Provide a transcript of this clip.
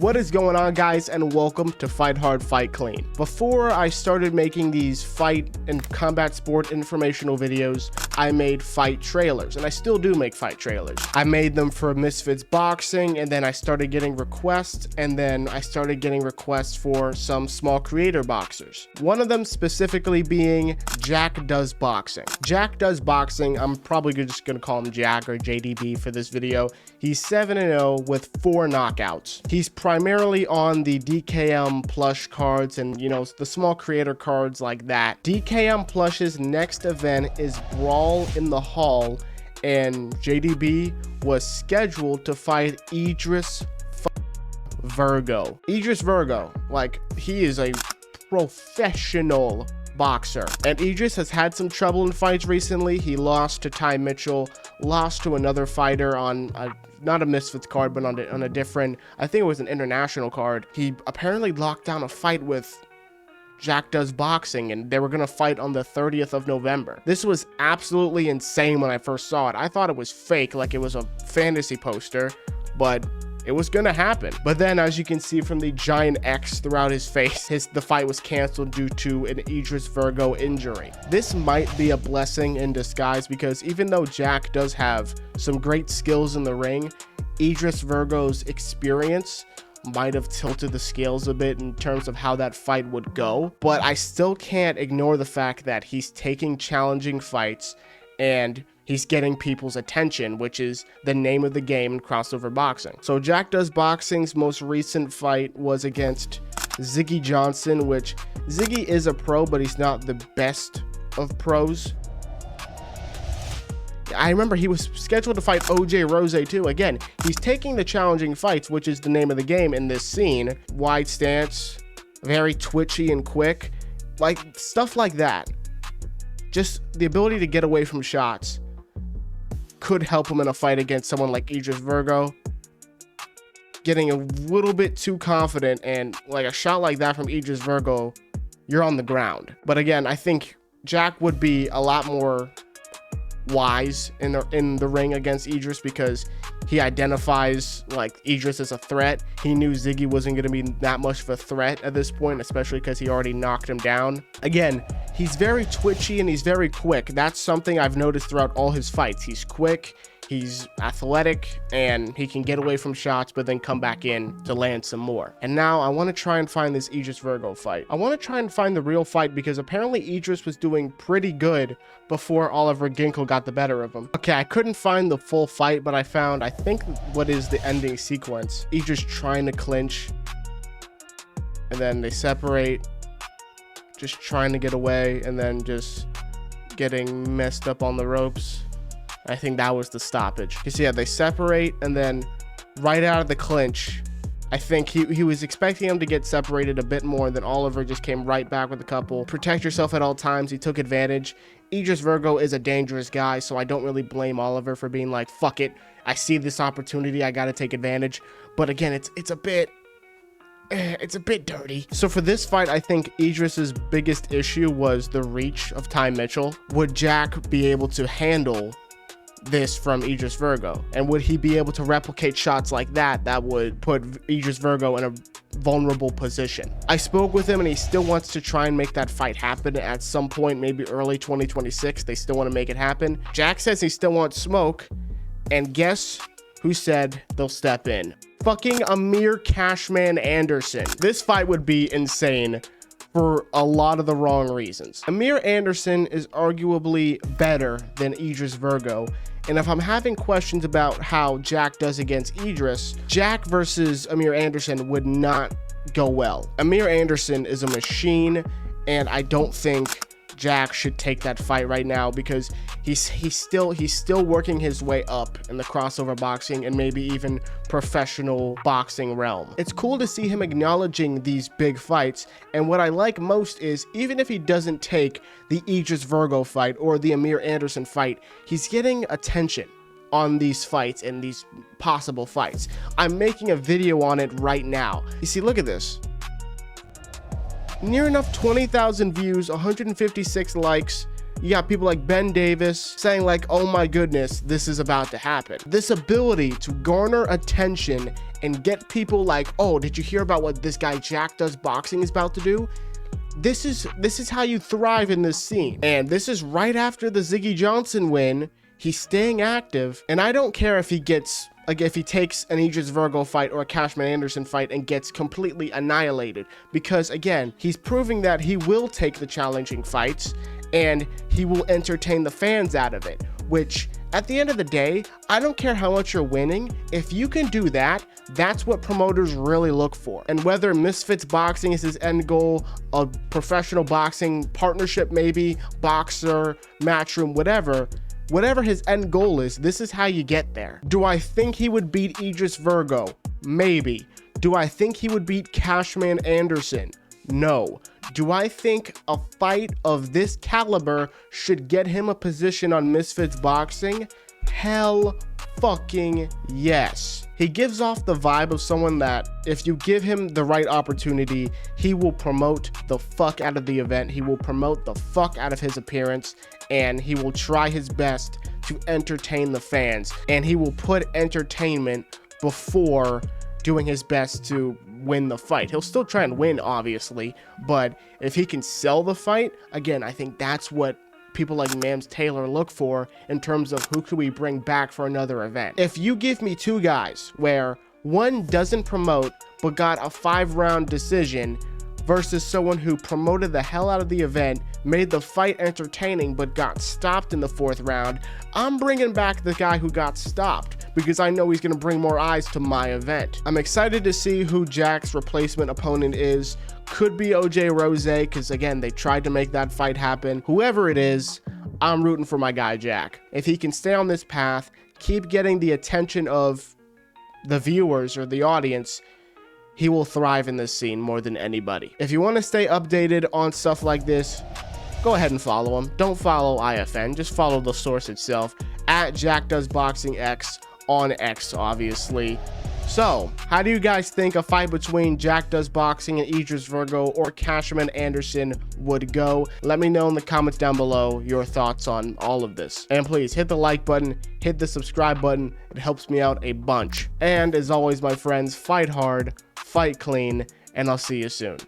What is going on, guys, and welcome to Fight Hard, Fight Clean. Before I started making these fight and combat sport informational videos, I made fight trailers, and I still do make fight trailers. I made them for Misfits Boxing, and then I started getting requests, and then I started getting requests for some small creator boxers. One of them specifically being JackDoesBoxing. JackDoesBoxing, I'm probably just gonna call him Jack or JDB for this video. He's 7-0 with 4 knockouts. He's primarily on the DKM plush cards and, you know, the small creator cards like that. DKM plush's next event is Brawl in the Hall, and JDB was scheduled to fight Idris Virgo. Idris Virgo, like, he is a professional boxer, and Idris has had some trouble in fights recently. He lost to Ty Mitchell, lost to another fighter on not a Misfits card, but on a different, I think it was an international card. He apparently locked down a fight with JackDoesBoxing, and they were gonna fight on the 30th of November. This was absolutely insane when I first saw it. I thought it was fake, like it was a fantasy poster, but it was gonna happen. But then, as you can see from the giant X throughout his face, the fight was canceled due to an Idris Virgo injury. This might be a blessing in disguise, because even though Jack does have some great skills in the ring, Idris Virgo's experience might have tilted the scales a bit in terms of how that fight would go. But I still can't ignore the fact that he's taking challenging fights and he's getting people's attention, which is the name of the game in crossover boxing. So JackDoesBoxing's most recent fight was against Ziggy Johnson, which Ziggy is a pro, but he's not the best of pros. I remember he was scheduled to fight OJ Rose too. Again, he's taking the challenging fights, which is the name of the game in this scene. Wide stance, very twitchy and quick, like stuff like that. Just the ability to get away from shots could help him in a fight against someone like Idris Virgo. Getting a little bit too confident, and like a shot like that from Idris Virgo, you're on the ground. But again, I think Jack would be a lot more wise in the ring against Idris, because he identifies like Idris as a threat. He knew Ziggy wasn't going to be that much of a threat at this point, especially because he already knocked him down. Again, he's very twitchy and he's very quick. That's something I've noticed throughout all his fights. He's quick, he's athletic, and he can get away from shots but then come back in to land some more. And now I want to try and find this Idris Virgo fight. I want to try and find the real fight, because apparently Idris was doing pretty good before Oliver Ginkle got the better of him. Okay, I couldn't find the full fight, but I found, I think, what is the ending sequence. Idris trying to clinch, and then they separate, just trying to get away, and then just getting messed up on the ropes. I think that was the stoppage. You see, yeah, they separate, and then right out of the clinch, I think he was expecting him to get separated a bit more, and then Oliver just came right back with a couple. Protect yourself at all times. He took advantage. Idris Virgo is a dangerous guy, so I don't really blame Oliver for being like, fuck it, I see this opportunity, I gotta take advantage. But again, it's a bit dirty. So for this fight, I think Idris's biggest issue was the reach of Ty Mitchell. Would Jack be able to handle this from Idris Virgo, and would he be able to replicate shots like that would put Idris Virgo in a vulnerable position? I spoke with him, and he still wants to try and make that fight happen at some point, maybe early 2026. They still want to make it happen. Jack says he still wants smoke, and guess who said they'll step in? Fucking Amir Cashman Anderson. This fight would be insane for a lot of the wrong reasons. Amir Anderson is arguably better than Idris Virgo, and if I'm having questions about how Jack does against Idris, Jack versus Amir Anderson would not go well. Amir Anderson is a machine, and I don't think Jack should take that fight right now, because he's still working his way up in the crossover boxing and maybe even professional boxing realm. It's cool to see him acknowledging these big fights, and what I like most is, even if he doesn't take the Idris Virgo fight or the Amir Anderson fight, he's getting attention on these fights and these possible fights. I'm making a video on it right now. You see, look at this. Near enough 20,000 views, 156 likes. You got people like Ben Davis saying like, oh my goodness, this is about to happen. This ability to garner attention and get people like, oh, did you hear about what this guy JackDoesBoxing is about to do? This is how you thrive in this scene. And this is right after the Ziggy Johnson win. He's staying active, and I don't care if he gets, like, if he takes an Idris Virgo fight or a Cashman Anderson fight and gets completely annihilated, because again, he's proving that he will take the challenging fights and he will entertain the fans out of it, which at the end of the day, I don't care how much you're winning. If you can do that, that's what promoters really look for. And whether Misfits Boxing is his end goal, a professional boxing partnership, maybe boxer, matchroom, whatever his end goal is, this is how you get there. Do I think he would beat Idris Virgo? Maybe. Do I think he would beat Cashman Anderson? No. Do I think a fight of this caliber should get him a position on Misfits Boxing? Hell fucking yes. He gives off the vibe of someone that if you give him the right opportunity, he will promote the fuck out of the event. He will promote the fuck out of his appearance, and he will try his best to entertain the fans, and he will put entertainment before doing his best to win the fight. He'll still try and win, obviously, but if he can sell the fight, again, I think that's what people like Mams Taylor look for in terms of who could we bring back for another event. If you give me two guys where one doesn't promote but got a 5-round decision versus someone who promoted the hell out of the event, made the fight entertaining but got stopped in the 4th round, I'm bringing back the guy who got stopped because I know he's going to bring more eyes to my event. I'm excited to see who Jack's replacement opponent is. Could be OJ Rose, because again, they tried to make that fight happen. Whoever it is, I'm rooting for my guy Jack. If he can stay on this path, keep getting the attention of the viewers or the audience, he will thrive in this scene more than anybody. If you want to stay updated on stuff like this, go ahead and follow him. Don't follow IFN, just follow the source itself, at JackDoesBoxingX on X, obviously. So, how do you guys think a fight between JackDoesBoxing and Idris Virgo or Cashman Anderson would go? Let me know in the comments down below your thoughts on all of this. And please hit the like button, hit the subscribe button. It helps me out a bunch. And as always, my friends, fight hard, fight clean, and I'll see you soon.